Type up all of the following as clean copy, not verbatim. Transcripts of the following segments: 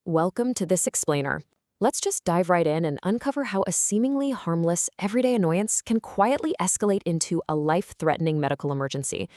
Welcome to this explainer. Let's just dive right in and uncover how a seemingly harmless, everyday annoyance can quietly escalate into a life-threatening medical emergency.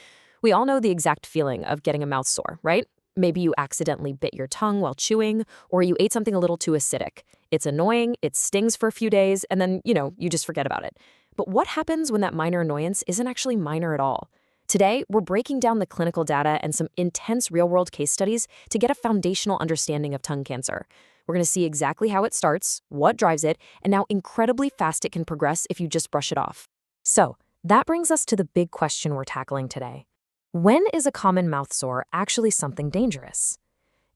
We all know the exact feeling of getting a mouth sore, right? Maybe you accidentally bit your tongue while chewing, or you ate something a little too acidic. It's annoying, it stings for a few days, and then, you just forget about it. But what happens when that minor annoyance isn't actually minor at all? Today, we're breaking down the clinical data and some intense real-world case studies to get a foundational understanding of tongue cancer. We're going to see exactly how it starts, what drives it, and how incredibly fast it can progress if you just brush it off. So, that brings us to the big question we're tackling today. When is a common mouth sore actually something dangerous?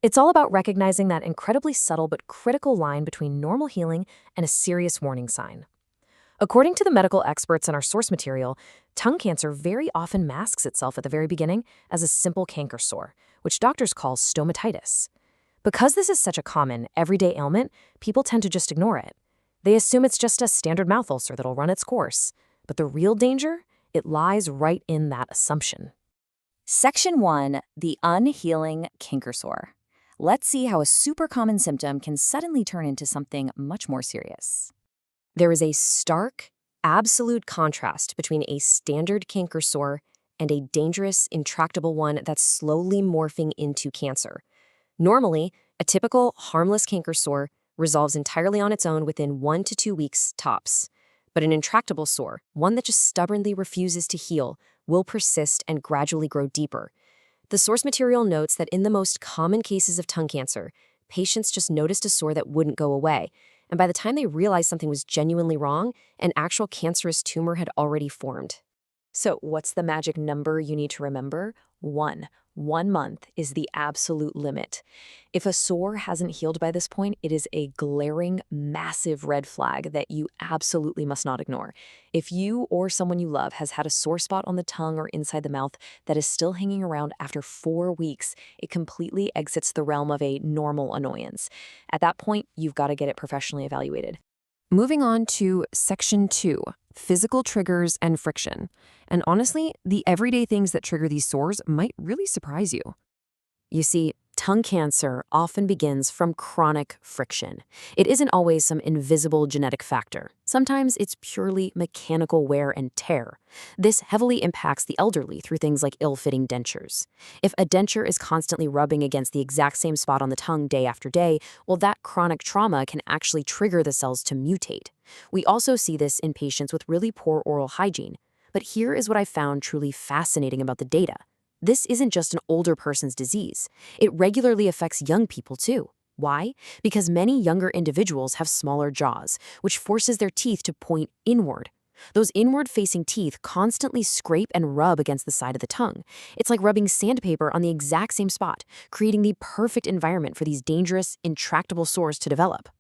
It's all about recognizing that incredibly subtle but critical line between normal healing and a serious warning sign. According to the medical experts in our source material, tongue cancer very often masks itself at the very beginning as a simple canker sore, which doctors call stomatitis. Because this is such a common, everyday ailment, people tend to just ignore it. They assume it's just a standard mouth ulcer that'll run its course. But the real danger? It lies right in that assumption. Section 1, the unhealing canker sore. Let's see how a super common symptom can suddenly turn into something much more serious. There is a stark, absolute contrast between a standard canker sore and a dangerous, intractable one that's slowly morphing into cancer. Normally, a typical, harmless canker sore resolves entirely on its own within 1 to 2 weeks tops. But an intractable sore, one that just stubbornly refuses to heal, will persist and gradually grow deeper. The source material notes that in the most common cases of tongue cancer, patients just noticed a sore that wouldn't go away, and by the time they realized something was genuinely wrong, an actual cancerous tumor had already formed. So what's the magic number you need to remember? 1. 1 month is the absolute limit. If a sore hasn't healed by this point, it is a glaring, massive red flag that you absolutely must not ignore. If you or someone you love has had a sore spot on the tongue or inside the mouth that is still hanging around after 4 weeks, it completely exits the realm of a normal annoyance. At that point, you've got to get it professionally evaluated. Moving on to Section 2, physical triggers and friction. And honestly, the everyday things that trigger these sores might really surprise you. You see, tongue cancer often begins from chronic friction. It isn't always some invisible genetic factor. Sometimes it's purely mechanical wear and tear. This heavily impacts the elderly through things like ill-fitting dentures. If a denture is constantly rubbing against the exact same spot on the tongue day after day, well, that chronic trauma can actually trigger the cells to mutate. We also see this in patients with really poor oral hygiene. But here is what I found truly fascinating about the data. This isn't just an older person's disease. It regularly affects young people too. Why? Because many younger individuals have smaller jaws, which forces their teeth to point inward. Those inward-facing teeth constantly scrape and rub against the side of the tongue. It's like rubbing sandpaper on the exact same spot, creating the perfect environment for these dangerous, intractable sores to develop.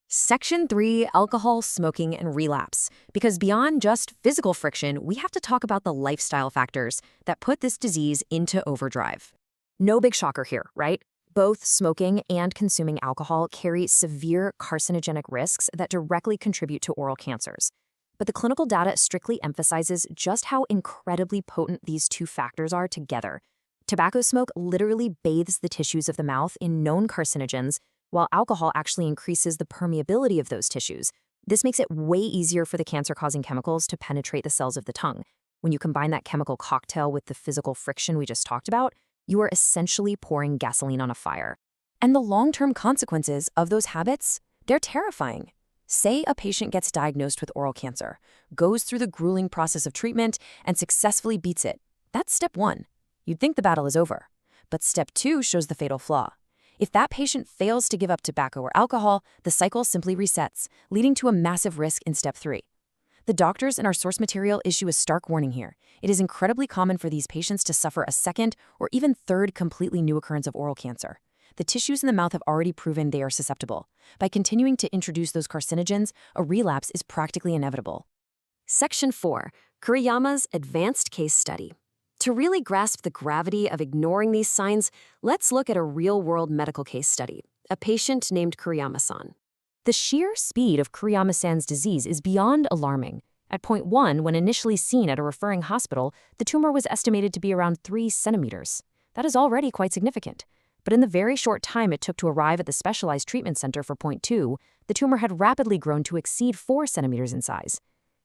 Section 3, alcohol, smoking, and relapse. Because beyond just physical friction, we have to talk about the lifestyle factors that put this disease into overdrive. No big shocker here, right? Both smoking and consuming alcohol carry severe carcinogenic risks that directly contribute to oral cancers. But the clinical data strictly emphasizes just how incredibly potent these two factors are together. Tobacco smoke literally bathes the tissues of the mouth in known carcinogens, while alcohol actually increases the permeability of those tissues. This makes it way easier for the cancer-causing chemicals to penetrate the cells of the tongue. When you combine that chemical cocktail with the physical friction we just talked about, you are essentially pouring gasoline on a fire. And the long-term consequences of those habits, they're terrifying. Say a patient gets diagnosed with oral cancer, goes through the grueling process of treatment, and successfully beats it. That's step 1. You'd think the battle is over. But step 2 shows the fatal flaw. If that patient fails to give up tobacco or alcohol, the cycle simply resets, leading to a massive risk in step 3. The doctors in our source material issue a stark warning here. It is incredibly common for these patients to suffer a second or even third completely new occurrence of oral cancer. The tissues in the mouth have already proven they are susceptible. By continuing to introduce those carcinogens, a relapse is practically inevitable. Section 4, Kuriyama's Advanced Case Study. To really grasp the gravity of ignoring these signs, let's look at a real-world medical case study, a patient named Kuriyama-san. The sheer speed of Kuriyama-san's disease is beyond alarming. At point 1, when initially seen at a referring hospital, the tumor was estimated to be around 3 centimeters. That is already quite significant. But in the very short time it took to arrive at the specialized treatment center for point 2, the tumor had rapidly grown to exceed 4 centimeters in size.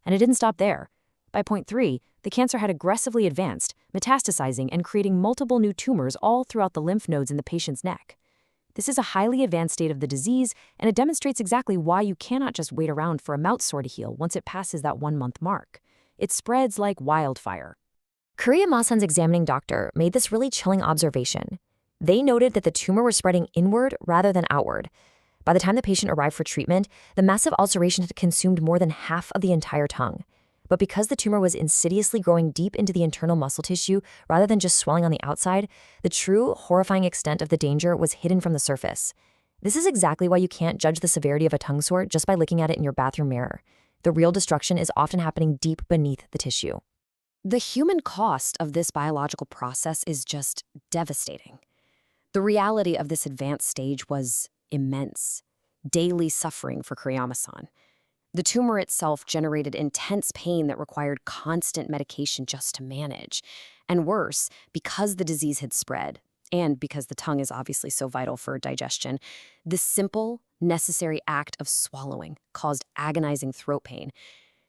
And it didn't stop there. By point 3, the cancer had aggressively advanced, metastasizing and creating multiple new tumors all throughout the lymph nodes in the patient's neck. This is a highly advanced state of the disease, and it demonstrates exactly why you cannot just wait around for a mouth sore to heal once it passes that 1-month mark. It spreads like wildfire. Korea Ma-san's examining doctor made this really chilling observation. They noted that the tumor was spreading inward rather than outward. By the time the patient arrived for treatment, the massive ulceration had consumed more than half of the entire tongue. But because the tumor was insidiously growing deep into the internal muscle tissue rather than just swelling on the outside, the true, horrifying extent of the danger was hidden from the surface. This is exactly why you can't judge the severity of a tongue sore just by looking at it in your bathroom mirror. The real destruction is often happening deep beneath the tissue. The human cost of this biological process is just devastating. The reality of this advanced stage was immense. Daily suffering for Kuriyama-san. The tumor itself generated intense pain that required constant medication just to manage. And worse, because the disease had spread, and because the tongue is obviously so vital for digestion, the simple, necessary act of swallowing caused agonizing throat pain.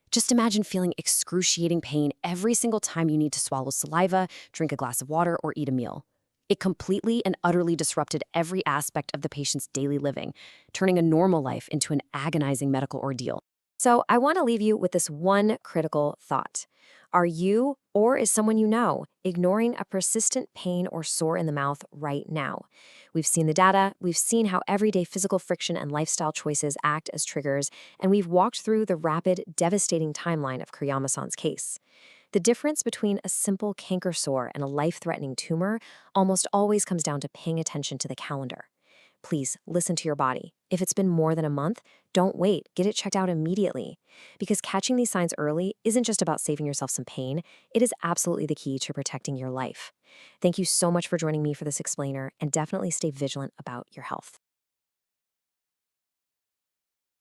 Just imagine feeling excruciating pain every single time you need to swallow saliva, drink a glass of water, or eat a meal. It completely and utterly disrupted every aspect of the patient's daily living, turning a normal life into an agonizing medical ordeal. So I want to leave you with this one critical thought. Are you, or is someone you know, ignoring a persistent pain or sore in the mouth right now? We've seen the data, we've seen how everyday physical friction and lifestyle choices act as triggers, and we've walked through the rapid, devastating timeline of Kuriyama-san's case. The difference between a simple canker sore and a life-threatening tumor almost always comes down to paying attention to the calendar. Please listen to your body. If it's been more than a month, don't wait. Get it checked out immediately. Because catching these signs early isn't just about saving yourself some pain, it is absolutely the key to protecting your life. Thank you so much for joining me for this explainer, and definitely stay vigilant about your health.